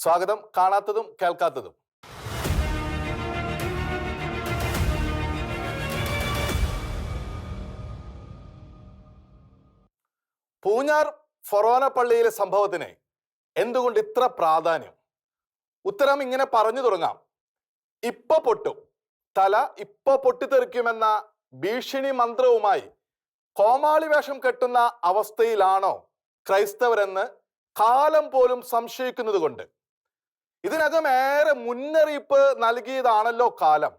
സ്വാഗതം. കാണാത്തതും കേൾക്കാത്തതും. പൂഞ്ഞാർ ഫൊറോന പള്ളിയിലെ സംഭവത്തിന് എന്തുകൊണ്ട് ഇത്ര പ്രാധാന്യം? ഉത്തരം ഇങ്ങനെ പറഞ്ഞു തുടങ്ങാം. ഇപ്പൊ പൊട്ടും, തല ഇപ്പൊ പൊട്ടിത്തെറിക്കുമെന്ന ഭീഷണി മന്ത്രവുമായി കോമാളി വേഷം കെട്ടുന്ന അവസ്ഥയിലാണോ ക്രൈസ്തവരെന്ന് കാലം പോലും സംശയിക്കുന്നത് കൊണ്ട്. ഇതിനകം ഏറെ മുന്നറിയിപ്പ് നൽകിയതാണല്ലോ കാലം.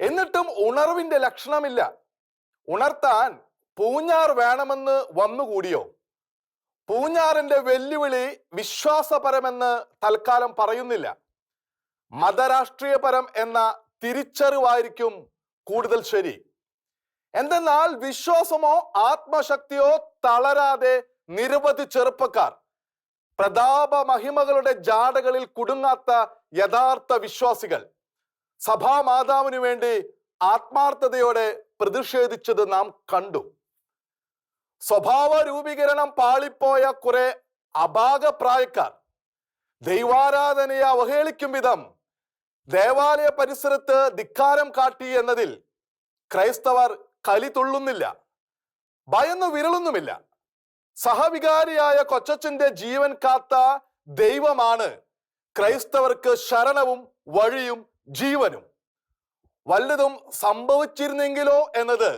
എന്നിട്ടും ഉണർവിന്റെ ലക്ഷണമില്ല. ഉണർത്താൻ പൂഞ്ഞാർ വേണമെന്ന് വന്നുകൂടിയോ? പൂഞ്ഞാറിന്റെ വെല്ലുവിളി വിശ്വാസപരമെന്ന് തൽക്കാലം പറയുന്നില്ല, മതരാഷ്ട്രീയപരം എന്ന തിരിച്ചറിവായിരിക്കും കൂടുതൽ ശരി. എന്തെന്നാൽ വിശ്വാസമോ ആത്മശക്തിയോ തളരാതെ നിരവധി ചെറുപ്പക്കാർ, പ്രതാപ മഹിമകളുടെ ജാടകളിൽ കുടുങ്ങാത്ത യഥാർത്ഥ വിശ്വാസികൾ, സഭാമാതാവിനു വേണ്ടി ആത്മാർത്ഥതയോടെ പ്രതിഷേധിച്ചത് നാം കണ്ടു. സ്വഭാവ രൂപീകരണം പാളിപ്പോയ കുറെ അപാകപ്രായക്കാർ ദൈവാരാധനയെ അവഹേളിക്കും വിധം ദേവാലയ പരിസരത്ത് ധിക്കാരം കാട്ടി എന്നതിൽ ക്രൈസ്തവർ കലി തുള്ളുന്നില്ല, ഭയന്നു വിരളുന്നുമില്ല. സഹവികാരിയായ കൊച്ചച്ഛന്റെ ജീവൻ കാത്ത ദൈവമാണ് ക്രൈസ്തവർക്ക് ശരണവും വഴിയും ജീവനും. വല്ലതും സംഭവിച്ചിരുന്നെങ്കിലോ എന്നത്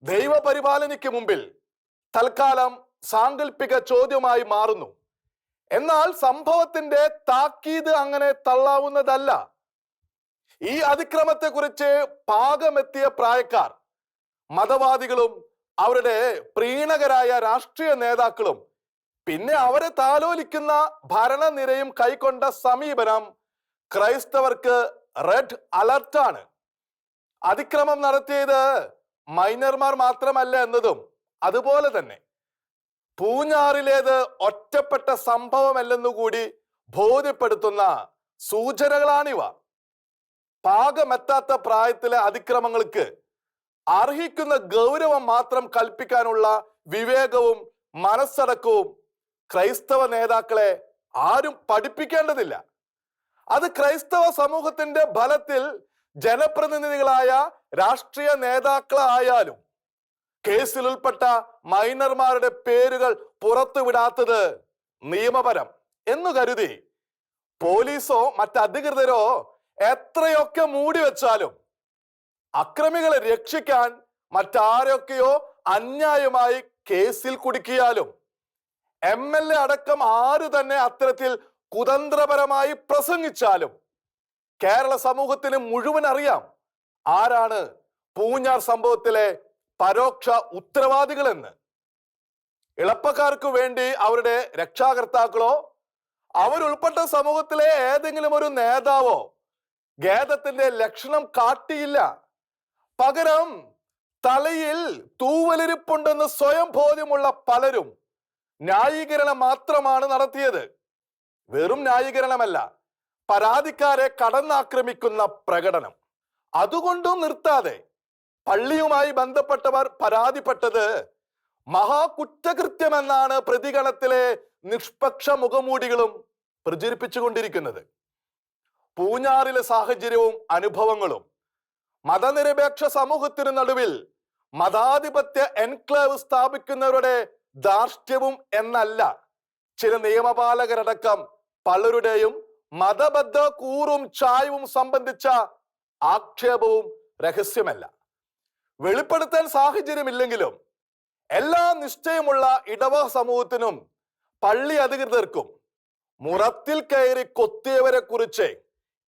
ദൈവപരിപാലനയ്ക്ക് മുമ്പിൽ തൽക്കാലം സാങ്കല്പിക ചോദ്യമായി മാറുന്നു. എന്നാൽ സംഭവത്തിന്റെ താക്കീത് അങ്ങനെ തള്ളാവുന്നതല്ല. ഈ അതിക്രമത്തെക്കുറിച്ച് പാകമെത്തിയ പ്രായക്കാർ, മതവാദികളും അവരുടെ പ്രീണകരായ രാഷ്ട്രീയ നേതാക്കളും പിന്നെ അവരെ താലോലിക്കുന്ന ഭരണനിരയും കൈക്കൊണ്ട സമീപനം ക്രൈസ്തവർക്ക് റെഡ് അലർട്ടാണ്. അതിക്രമം നടത്തിയത് മൈനർമാർ മാത്രമല്ല എന്നതും അതുപോലെ തന്നെ പൂഞ്ഞാറിലേത് ഒറ്റപ്പെട്ട സംഭവമല്ലെന്നുകൂടി ബോധ്യപ്പെടുത്തുന്ന സൂചനകളാണിവ. പാകമെത്താത്ത പ്രായത്തിലെ അതിക്രമങ്ങൾക്ക് അർഹിക്കുന്ന ഗൗരവം മാത്രം കൽപ്പിക്കാനുള്ള വിവേകവും മനസ്സടക്കവും ക്രൈസ്തവ നേതാക്കളെ ആരും പഠിപ്പിക്കേണ്ടതില്ല. അത് ക്രൈസ്തവ സമൂഹത്തിന്റെ ബലത്തിൽ ജനപ്രതിനിധികളായ രാഷ്ട്രീയ നേതാക്കളായാലും കേസിൽ ഉൾപ്പെട്ട മൈനർമാരുടെ പേരുകൾ പുറത്തുവിടാത്തത് നിയമപരം എന്നു കരുതി പോലീസോ മറ്റധികൃതരോ എത്രയൊക്കെ മൂടി വെച്ചാലും അക്രമികളെ രക്ഷിക്കാൻ മറ്റാരൊക്കെയോ അന്യായമായി കേസിൽ കുടുക്കിയാലും MLA അടക്കം ആരു തന്നെ അത്തരത്തിൽ കുതന്ത്രപരമായി പ്രസംഗിച്ചാലും കേരള സമൂഹത്തിന് മുഴുവൻ അറിയാം ആരാണ് പൂഞ്ഞാർ സംഭവത്തിലെ പരോക്ഷ ഉത്തരവാദികളെന്ന്. എളുപ്പക്കാർക്ക് വേണ്ടി അവരുടെ രക്ഷാകർത്താക്കളോ അവരുൾപ്പെട്ട സമൂഹത്തിലെ ഏതെങ്കിലും ഒരു നേതാവോ ഖേദത്തിന്റെ ലക്ഷണം കാട്ടിയില്ല. പകരം തലയിൽ തൂവലിരിപ്പുണ്ടെന്ന് സ്വയം ബോധ്യമുള്ള പലരും ന്യായീകരണം മാത്രമാണ് നടത്തിയത്. വെറും ന്യായീകരണമല്ല, പരാതിക്കാരെ കടന്നാക്രമിക്കുന്ന പ്രകടനം. അതുകൊണ്ടും നിർത്താതെ പള്ളിയുമായി ബന്ധപ്പെട്ടവർ പരാതിപ്പെട്ടത് മഹാകുറ്റകൃത്യമെന്നാണ് പ്രതികരണത്തിലെ നിഷ്പക്ഷ മുഖമൂടികളും പ്രചരിപ്പിച്ചുകൊണ്ടിരിക്കുന്നത്. പൂഞ്ഞാറിലെ സാഹചര്യവും അനുഭവങ്ങളും മതനിരപേക്ഷ സമൂഹത്തിനു നടുവിൽ മതാധിപത്യ എൻക്ലേവ് സ്ഥാപിക്കുന്നവരുടെ ധാർഷ്ട്യവും എന്നല്ല, ചില നിയമപാലകരടക്കം പലരുടെയും മതബദ്ധ കൂറും ചായവും സംബന്ധിച്ച ആക്ഷേപവും രഹസ്യമല്ല. വെളിപ്പെടുത്താൻ സാഹചര്യമില്ലെങ്കിലും എല്ലാ നിശ്ചയമുള്ള ഇടവക സമൂഹത്തിനും പള്ളി അധികൃതർക്കും മുറത്തിൽ കയറി കൊത്തിയവരെ കുറിച്ച്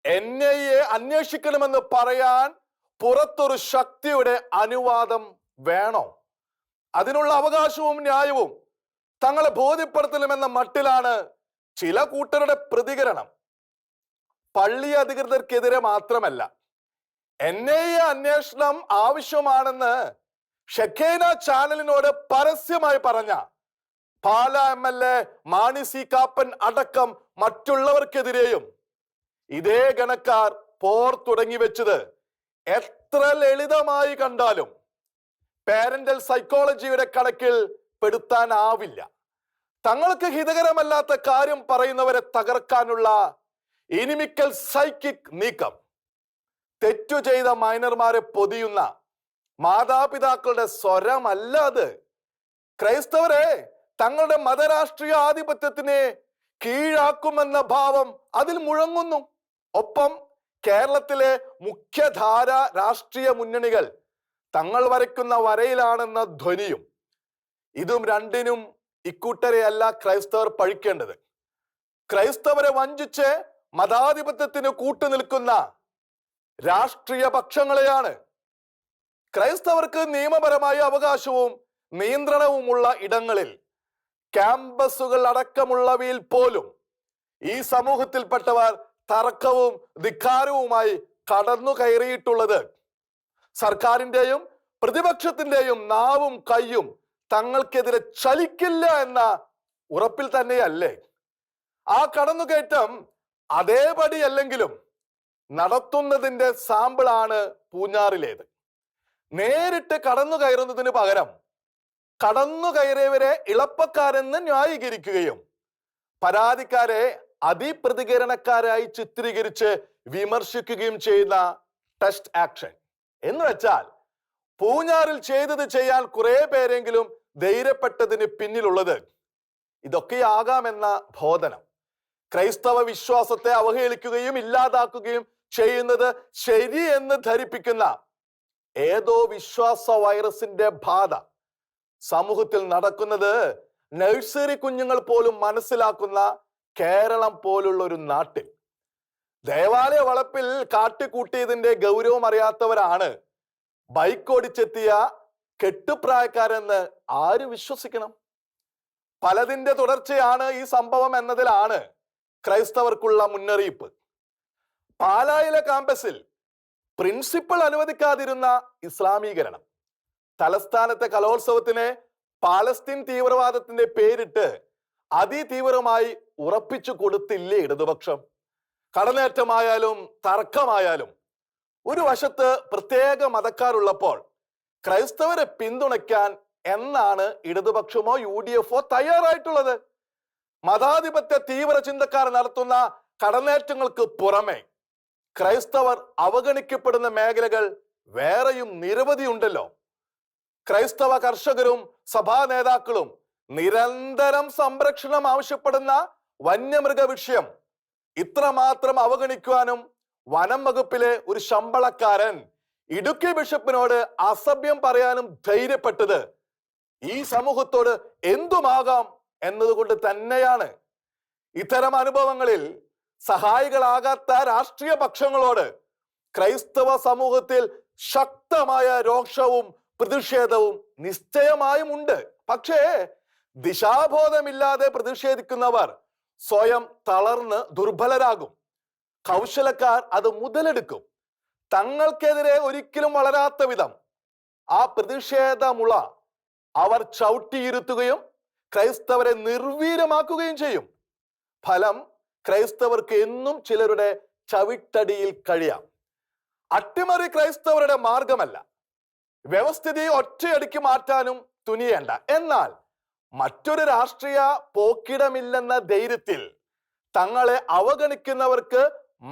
NIA അന്വേഷിക്കണമെന്ന് പറയാൻ പുറത്തൊരു ശക്തിയുടെ അനുവാദം വേണോ? അതിനുള്ള അവകാശവും ന്യായവും തങ്ങളെ ബോധ്യപ്പെടുത്തലുമെന്ന മട്ടിലാണ് ചില കൂട്ടരുടെ പ്രതികരണം. പള്ളി അധികൃതർക്കെതിരെ മാത്രമല്ല, NIA അന്വേഷണം ആവശ്യമാണെന്ന് ഷെഖേന ചാനലിനോട് പരസ്യമായി പറഞ്ഞ പാല MLA മാണി സി കാപ്പൻ അടക്കം മറ്റുള്ളവർക്കെതിരെയും ഇതേ ഗണക്കാർ പോർ തുടങ്ങി വെച്ചത് എത്ര ലളിതമായി കണ്ടാലും പാരന്റൽ സൈക്കോളജിയുടെ കണക്കിൽ പെടുത്താനാവില്ല. തങ്ങൾക്ക് ഹിതകരമല്ലാത്ത കാര്യം പറയുന്നവരെ തകർക്കാനുള്ള ഇനിമിക്കൽ സൈക്കിക് നീക്കം, തെറ്റു ചെയ്ത മൈനർമാരെ പൊതിയുന്ന മാതാപിതാക്കളുടെ സ്വരമല്ല അത്. ക്രൈസ്തവരെ തങ്ങളുടെ മതരാഷ്ട്രീയ ആധിപത്യത്തിനെ കീഴാക്കുമെന്ന ഭാവം അതിൽ മുഴങ്ങുന്നു. ഒപ്പം കേരളത്തിലെ മുഖ്യധാര രാഷ്ട്രീയ മുന്നണികൾ തങ്ങൾ വരയ്ക്കുന്ന വരയിലാണെന്ന ധ്വനിയും. ഇതും രണ്ടിനും ഇക്കൂട്ടരെയല്ല ക്രൈസ്തവർ പഴിക്കേണ്ടത്. ക്രൈസ്തവരെ വഞ്ചിച്ച് മതാധിപത്യത്തിന് കൂട്ടുനിൽക്കുന്ന രാഷ്ട്രീയ പക്ഷങ്ങളെയാണ്. ക്രൈസ്തവർക്ക് നിയമപരമായ അവകാശവും നിയന്ത്രണവുമുള്ള ഇടങ്ങളിൽ, ക്യാമ്പസുകൾ അടക്കമുള്ളവയിൽ പോലും ഈ സമൂഹത്തിൽപ്പെട്ടവർ തർക്കവും ധിക്കാരവുമായി കടന്നു കയറിയിട്ടുള്ളത് സർക്കാരിന്റെയും പ്രതിപക്ഷത്തിന്റെയും നാവും കയ്യും തങ്ങൾക്കെതിരെ ചലിക്കില്ല എന്ന ഉറപ്പിൽ തന്നെയല്ലേ? ആ കടന്നുകയറ്റം അതേപടി അല്ലെങ്കിലും നടത്തുന്നതിന്റെ സാമ്പിളാണ് പൂഞ്ഞാറിലേത്. നേരിട്ട് കടന്നു കയറുന്നതിന് പകരം കടന്നു കയറിയവരെ ഇളപ്പക്കാരെന്ന് ന്യായീകരിക്കുകയും പരാതിക്കാരെ അതിപ്രതികരണക്കാരായി ചിത്രീകരിച്ച് വിമർശിക്കുകയും ചെയ്യുന്ന ടെസ്റ്റ് ആക്ഷൻ എന്ന് വെച്ചാൽ, പൂഞ്ഞാറിൽ ചെയ്തത് ചെയ്യാൻ കുറെ പേരെങ്കിലും ധൈര്യപ്പെട്ടതിന് പിന്നിലുള്ളത് ഇതൊക്കെയാകാമെന്ന ബോധനം. ക്രൈസ്തവ വിശ്വാസത്തെ അവഹേളിക്കുകയും ഇല്ലാതാക്കുകയും ചെയ്യുന്നത് ശരിയെന്ന് ധരിപ്പിക്കുന്ന ഏതോ വിശ്വാസ വൈറസിന്റെ ബാധ സമൂഹത്തിൽ നടക്കുന്നത് നഴ്സറി കുഞ്ഞുങ്ങൾ പോലും മനസ്സിലാക്കുന്ന കേരളം പോലുള്ള ഒരു നാട്ടിൽ ദേവാലയ വളപ്പിൽ കാട്ടിക്കൂട്ടിയതിന്റെ ഗൗരവം അറിയാത്തവരാണ് ബൈക്ക് ഓടിച്ചെത്തിയ കെട്ടുപ്രായക്കാരെന്ന് ആര് വിശ്വസിക്കണം? പലതിന്റെ തുടർച്ചയാണ് ഈ സംഭവം എന്നതിലാണ് ക്രൈസ്തവർക്കുള്ള മുന്നറിയിപ്പ്. പാലായിലെ ക്യാമ്പസിൽ പ്രിൻസിപ്പൽ അനുവദിക്കാതിരുന്ന ഇസ്ലാമീകരണം, തലസ്ഥാനത്തെ കലോത്സവത്തിന് പാലസ്തീൻ തീവ്രവാദത്തിന്റെ പേരിട്ട് അതിതീവ്രമായി ഉറപ്പിച്ചു കൊടുത്തില്ലേ ഇടതുപക്ഷം? കടന്നേറ്റമായാലും തർക്കമായാലും ഒരു വശത്ത് പ്രത്യേക മതക്കാരുള്ളപ്പോൾ ക്രൈസ്തവരെ പിന്തുണയ്ക്കാൻ എന്നാണ് ഇടതുപക്ഷമോ UDF തയ്യാറായിട്ടുള്ളത്? മതാധിപത്യ തീവ്ര ചിന്തക്കാർ നടത്തുന്ന കടന്നേറ്റങ്ങൾക്ക് പുറമെ ക്രൈസ്തവർ അവഗണിക്കപ്പെടുന്ന മേഖലകൾ വേറെയും നിരവധി ഉണ്ടല്ലോ. ക്രൈസ്തവ കർഷകരും സഭാ നേതാക്കളും നിരന്തരം സംരക്ഷണം ആവശ്യപ്പെടുന്ന വന്യമൃഗ വിഷയം ഇത്രമാത്രം അവഗണിക്കുവാനും വനം വകുപ്പിലെ ഒരു ശമ്പളക്കാരൻ ഇടുക്കി ബിഷപ്പിനോട് അസഭ്യം പറയാനും ധൈര്യപ്പെട്ടത് ഈ സമൂഹത്തോട് എന്തുമാകാം എന്നതുകൊണ്ട് തന്നെയാണ്. ഇത്തരം അനുഭവങ്ങളിൽ സഹായികളാകാത്ത രാഷ്ട്രീയ പക്ഷങ്ങളോട് ക്രൈസ്തവ സമൂഹത്തിൽ ശക്തമായ രോഷവും പ്രതിഷേധവും നിശ്ചയമായും ഉണ്ട്. പക്ഷേ ദിശാബോധമില്ലാതെ പ്രതിഷേധിക്കുന്നവർ സ്വയം തളർന്ന് ദുർബലരാകും. കൗശലക്കാർ അത് മുതലെടുക്കും. തങ്ങൾക്കെതിരെ ഒരിക്കലും വളരാത്ത വിധം ആ പ്രതിഷേധമുള്ള അവർ ചവിട്ടിയിരുത്തുകയും ക്രൈസ്തവരെ നിർവീര്യമാക്കുകയും ചെയ്യും. ഫലം ക്രൈസ്തവർക്ക് എന്നും ചിലരുടെ ചവിട്ടടിയിൽ കഴിയാം. അട്ടിമറി ക്രൈസ്തവരുടെ മാർഗമല്ല. വ്യവസ്ഥിതി ഒറ്റയടിക്ക് മാറ്റാനും തുനിയേണ്ട. എന്നാൽ മറ്റൊരു രാഷ്ട്രീയ പോക്കിടമില്ലെന്ന ധൈര്യത്തിൽ തങ്ങളെ അവഗണിക്കുന്നവർക്ക്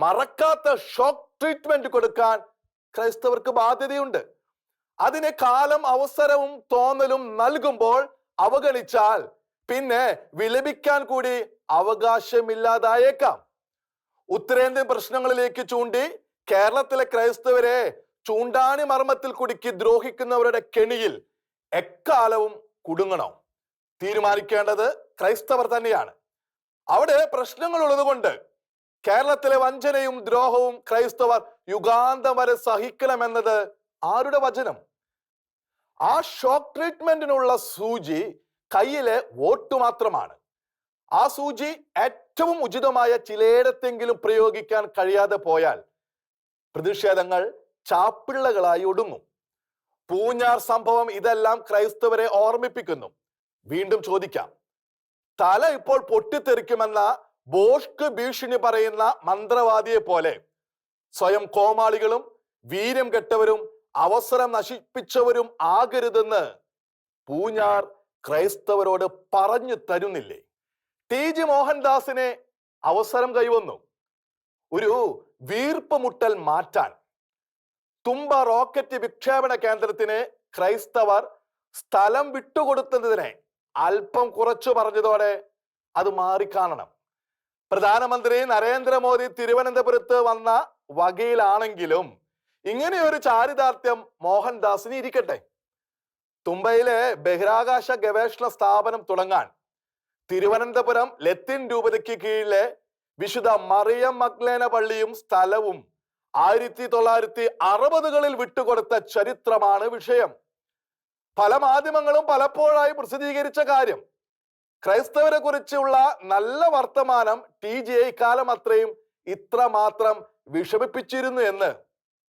മറക്കാത്ത ഷോക്ക് ട്രീറ്റ്മെന്റ് കൊടുക്കാൻ ക്രൈസ്തവർക്ക് ബാധ്യതയുണ്ട്. അതിന് കാലം അവസരവും തോന്നലും നൽകുമ്പോൾ അവഗണിച്ചാൽ പിന്നെ വിലപിക്കാൻ കൂടി അവകാശമില്ലാതായേക്കാം. ഉത്തരേന്ത്യൻ പ്രശ്നങ്ങളിലേക്ക് ചൂണ്ടി കേരളത്തിലെ ക്രൈസ്തവരെ ചൂണ്ടാണി മർമ്മത്തിൽ കുടുക്കി ദ്രോഹിക്കുന്നവരുടെ കെണിയിൽ എക്കാലവും കുടുങ്ങണോ? തീരുമാനിക്കേണ്ടത് ക്രൈസ്തവർ തന്നെയാണ്. അവിടെ പ്രശ്നങ്ങളുള്ളത് കൊണ്ട് കേരളത്തിലെ വഞ്ചനയും ദ്രോഹവും ക്രൈസ്തവർ യുഗാന്തം വരെ സഹിക്കണമെന്നത് ആരുടെ വചനം? ആ ഷോക്ക് ട്രീറ്റ്മെന്റിനുള്ള സൂചി കയ്യിലെ വോട്ട് മാത്രമാണ്. ആ സൂചി ഏറ്റവും ഉചിതമായ ചിലയിടത്തെങ്കിലും പ്രയോഗിക്കാൻ കഴിയാതെ പോയാൽ പ്രതിഷേധങ്ങൾ ചാപ്പിള്ളകളായി ഒടുങ്ങും. പൂഞ്ഞാർ സംഭവം ഇതെല്ലാം ക്രൈസ്തവരെ ഓർമ്മിപ്പിക്കുന്നു. വീണ്ടും ചോദിക്കാം, തല ഇപ്പോൾ പൊട്ടിത്തെറിക്കുമെന്ന ബോഷ്ക്ക് ഭീഷണി പറയുന്ന മന്ത്രവാദിയെ പോലെ സ്വയം കോമാളികളും വീര്യം കെട്ടവരും അവസരം നശിപ്പിച്ചവരും ആകരുതെന്ന് പൂഞ്ഞാർ ക്രൈസ്തവരോട് പറഞ്ഞു തരുന്നില്ലേ? TG മോഹൻദാസിനെ അവസരം കൈവന്നു ഒരു വീർപ്പ് മുട്ടൽ മാറ്റാൻ. തുമ്പ റോക്കറ്റ് വിക്ഷേപണ കേന്ദ്രത്തിന് ക്രൈസ്തവർ സ്ഥലം വിട്ടുകൊടുത്തതിനെ അല്പം കുറച്ചു പറഞ്ഞതോടെ അത് മാറിക്കാണണം. പ്രധാനമന്ത്രി നരേന്ദ്രമോദി തിരുവനന്തപുരത്ത് വന്ന വകയിലാണെങ്കിലും ഇങ്ങനെയൊരു ചാരിതാർത്ഥ്യം മോഹൻദാസിന് ഇരിക്കട്ടെ. തുമ്പയിലെ ബഹിരാകാശ ഗവേഷണ സ്ഥാപനം തുടങ്ങാൻ തിരുവനന്തപുരം ലത്തീൻ രൂപതയ്ക്ക് കീഴിലെ വിശുദ്ധ മറിയം മഗ്ലേന പള്ളിയും സ്ഥലവും 1960കളിൽ വിട്ടുകൊടുത്ത ചരിത്രമാണ് വിഷയം. പല മാധ്യമങ്ങളും പലപ്പോഴായി പ്രസിദ്ധീകരിച്ച കാര്യം. ക്രൈസ്തവരെ കുറിച്ചുള്ള നല്ല വർത്തമാനം TG ഇക്കാലം അത്രയും ഇത്രമാത്രം വിഷമിപ്പിച്ചിരുന്നു എന്ന്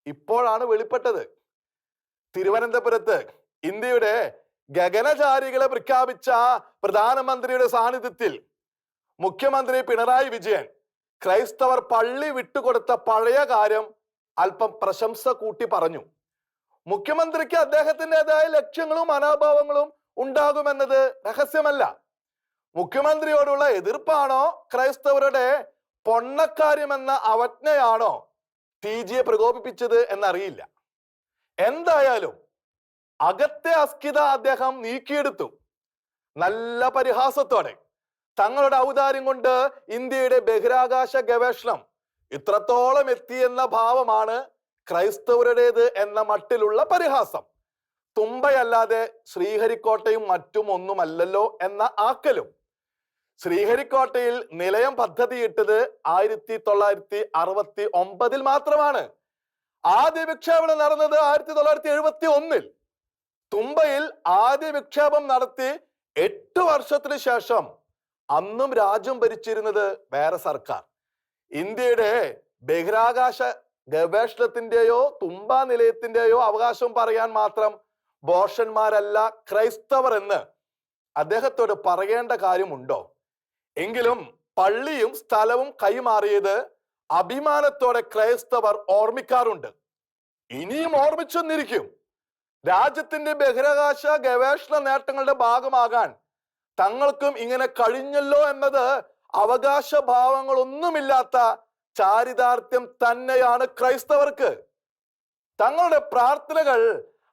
ഇപ്പോഴാണ് വെളിപ്പെട്ടത്. തിരുവനന്തപുരത്ത് ഇന്ത്യയുടെ ഗഗനചാരികളെ പ്രഖ്യാപിച്ച പ്രധാനമന്ത്രിയുടെ സാന്നിധ്യത്തിൽ മുഖ്യമന്ത്രി പിണറായി വിജയൻ ക്രൈസ്തവർ പള്ളി വിട്ടുകൊടുത്ത പഴയ കാര്യം അല്പം പ്രശംസ കൂട്ടി പറഞ്ഞു. മുഖ്യമന്ത്രിക്ക് അദ്ദേഹത്തിൻ്റെതായ ലക്ഷ്യങ്ങളും മനോഭാവങ്ങളും ഉണ്ടാകുമെന്നത് രഹസ്യമല്ല. മുഖ്യമന്ത്രിയോടുള്ള എതിർപ്പാണോ ക്രൈസ്തവരുടെ പൊണ്ണക്കാര്യമെന്ന അവജ്ഞയാണോ TGയെ പ്രകോപിപ്പിച്ചത് എന്നറിയില്ല. എന്തായാലും അകത്തെ അസ്കിത അദ്ദേഹം നീക്കിയെടുത്തു. നല്ല പരിഹാസത്തോടെ തങ്ങളുടെ ഔദാര്യം കൊണ്ട് ഇന്ത്യയുടെ ബഹിരാകാശ ഗവേഷണം ഇത്രത്തോളം എത്തിയെന്ന ഭാവമാണ് ക്രൈസ്തവരുടേത് എന്ന മട്ടിലുള്ള പരിഹാസം. തുമ്പയല്ലാതെ ശ്രീഹരിക്കോട്ടയും മറ്റും ഒന്നുമല്ലല്ലോ എന്ന ആക്കലും. ശ്രീഹരിക്കോട്ടയിൽ നിലയം പദ്ധതിയിട്ടത് 1969 മാത്രമാണ്. ആദ്യ വിക്ഷേപണം നടന്നത് 1971. തുമ്പയിൽ ആദ്യ വിക്ഷേപം നടത്തി 8 വർഷത്തിന് ശേഷം അന്നും രാജ്യം ഭരിച്ചിരുന്നത് വേറെ സർക്കാർ. ഇന്ത്യയുടെ ബഹിരാകാശ ഗവേഷണത്തിന്റെയോ തുമ്പ നിലയത്തിന്റെയോ അവകാശം പറയാൻ മാത്രം ബോഷന്മാരല്ല ക്രൈസ്തവർ എന്ന് അദ്ദേഹത്തോട് പറയേണ്ട കാര്യമുണ്ടോ? എങ്കിലും പള്ളിയും സ്ഥലവും കൈമാറിയത് അഭിമാനത്തോടെ ക്രൈസ്തവർ ഓർമ്മിക്കാറുണ്ട്. ഇനിയും ഓർമ്മിച്ചെന്നിരിക്കും. രാജ്യത്തിന്റെ ബഹിരാകാശ ഗവേഷണ നേട്ടങ്ങളുടെ ഭാഗമാകാൻ തങ്ങൾക്കും ഇങ്ങനെ കഴിഞ്ഞല്ലോ എന്നത് അവകാശഭാവങ്ങളൊന്നുമില്ലാത്ത ചാരിതാർത്ഥ്യം തന്നെയാണ് ക്രൈസ്തവർക്ക്. തങ്ങളുടെ പ്രാർത്ഥനകൾ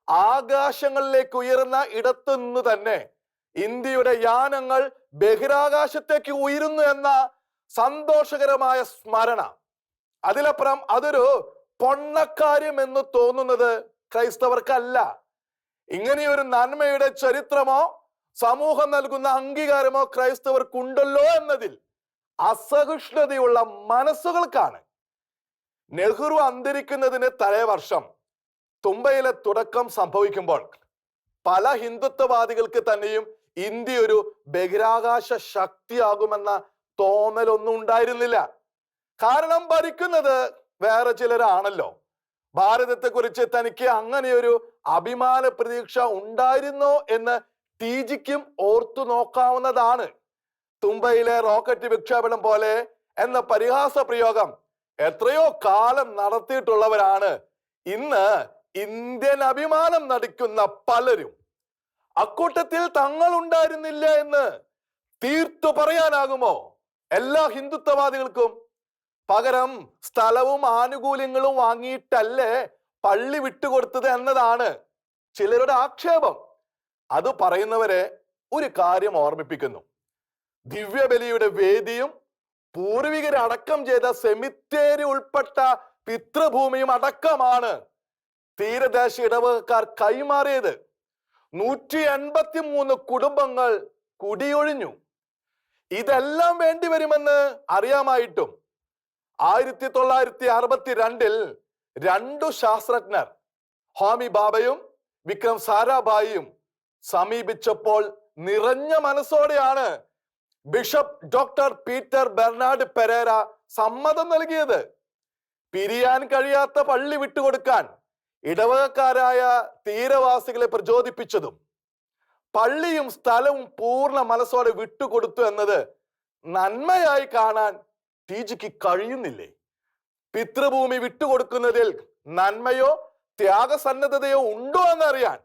ആകാശങ്ങളിലേക്ക് ഉയരുന്ന ഇടത്തു നിന്ന് തന്നെ ഇന്ത്യയുടെ യാനങ്ങൾ ബഹിരാകാശത്തേക്ക് ഉയരുന്നു എന്ന സന്തോഷകരമായ സ്മരണ. അതിലപ്പുറം അതൊരു പൊണ്ണക്കാര്യം എന്ന് തോന്നുന്നത് ക്രൈസ്തവർക്കല്ല. ഇങ്ങനെയൊരു നന്മയുടെ ചരിത്രമോ സമൂഹം നൽകുന്ന അംഗീകാരമോ ക്രൈസ്തവർക്കുണ്ടല്ലോ എന്നതിൽ അസഹിഷ്ണുതയുള്ള മനസ്സുകൾക്കാണ്. നെഹ്റു അന്തരിക്കുന്നതിന് തലേവർഷം തുമ്പയിലെ തുടക്കം സംഭവിക്കുമ്പോൾ പല ഹിന്ദുത്വവാദികൾക്ക് തന്നെയും ഇന്ത്യ ഒരു ബഹിരാകാശ ശക്തിയാകുമെന്ന തോന്നലൊന്നും ഉണ്ടായിരുന്നില്ല. കാരണം ഭരിക്കുന്നത് വേറെ ചിലരാണല്ലോ. ഭാരതത്തെ കുറിച്ച് തനിക്ക് അങ്ങനെയൊരു അഭിമാന പ്രതീക്ഷ ഉണ്ടായിരുന്നോ എന്ന് TGക്കും ഓർത്തു നോക്കാവുന്നതാണ്. തുമ്പയിലെ റോക്കറ്റ് വിക്ഷേപണം പോലെ എന്ന പരിഹാസ പ്രയോഗം എത്രയോ കാലം നടത്തിയിട്ടുള്ളവരാണ് ഇന്ന് ഇന്ത്യൻ അഭിമാനം നടിക്കുന്ന പലരും. അക്കൂട്ടത്തിൽ തങ്ങൾ ഉണ്ടായിരുന്നില്ല എന്ന് തീർത്തു പറയാനാകുമോ എല്ലാ ഹിന്ദുത്വവാദികൾക്കും? പകരം സ്ഥലവും ആനുകൂല്യങ്ങളും വാങ്ങിയിട്ടല്ലേ പള്ളി വിട്ടുകൊടുത്തത് എന്നതാണ് ചിലരുടെ ആക്ഷേപം. അത് പറയുന്നവരെ ഒരു കാര്യം ഓർമ്മിപ്പിക്കുന്നു. ദിവ്യബലിയുടെ വേദിയും പൂർവികരടക്കം ചെയ്ത സെമിത്തേരി ഉൾപ്പെട്ട പിതൃഭൂമിയും അടക്കമാണ് തീരദേശ ഇടവകക്കാർ കൈമാറിയത്. 183 കുടുംബങ്ങൾ കുടിയൊഴിഞ്ഞു. ഇതെല്ലാം വേണ്ടിവരുമെന്ന് അറിയാമായിട്ടും 1962 2 ശാസ്ത്രജ്ഞർ ഹോമി ബാബയും വിക്രം സാരാഭായിയും സമീപിച്ചപ്പോൾ നിറഞ്ഞ മനസ്സോടെയാണ് bishop doctor Peter Bernard Pereira സമ്മതം നൽകിയത്. പിരിയാൻ കഴിയാത്ത പള്ളി വിട്ടുകൊടുക്കാൻ ഇടവകക്കാരായ തീരവാസികളെ പ്രചോദിപ്പിച്ചതും പള്ളിയും സ്ഥലവും പൂർണ്ണ മനസ്സോടെ വിട്ടുകൊടുത്തു എന്നത് നന്മയായി കാണാൻ TGക്ക് കഴിയുന്നില്ലേ? പിതൃഭൂമി വിട്ടുകൊടുക്കുന്നതിൽ നന്മയോ ത്യാഗസന്നദ്ധതയോ ഉണ്ടോ എന്നറിയാൻ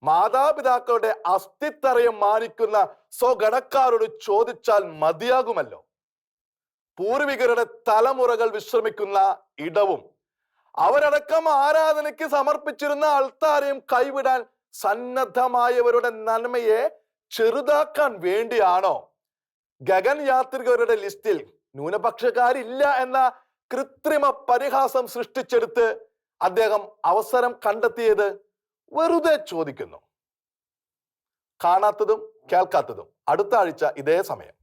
മാതാപിതാക്കളുടെ അസ്ഥിത്തറയം മാനിക്കുന്ന സ്വഗണക്കാരോട് ചോദിച്ചാൽ മതിയാകുമല്ലോ. പൂർവികരുടെ തലമുറകൾ വിശ്രമിക്കുന്ന ഇടവും അവരടക്കം ആരാധനയ്ക്ക് സമർപ്പിച്ചിരുന്ന അൾത്താരയും കൈവിടാൻ സന്നദ്ധമായവരുടെ നന്മയെ ചെറുതാക്കാൻ വേണ്ടിയാണോ ഗഗൻ യാത്രികരുടെ ലിസ്റ്റിൽ ന്യൂനപക്ഷക്കാരില്ല എന്ന കൃത്രിമ പരിഹാസം സൃഷ്ടിച്ചെടുത്ത് അദ്ദേഹം അവസരം കണ്ടെത്തിയത്? വെറുതെ ചോദിക്കുന്നു. കാണാത്തതും കേൾക്കാത്തതും അടുത്ത ആഴ്ച ഇതേ സമയം.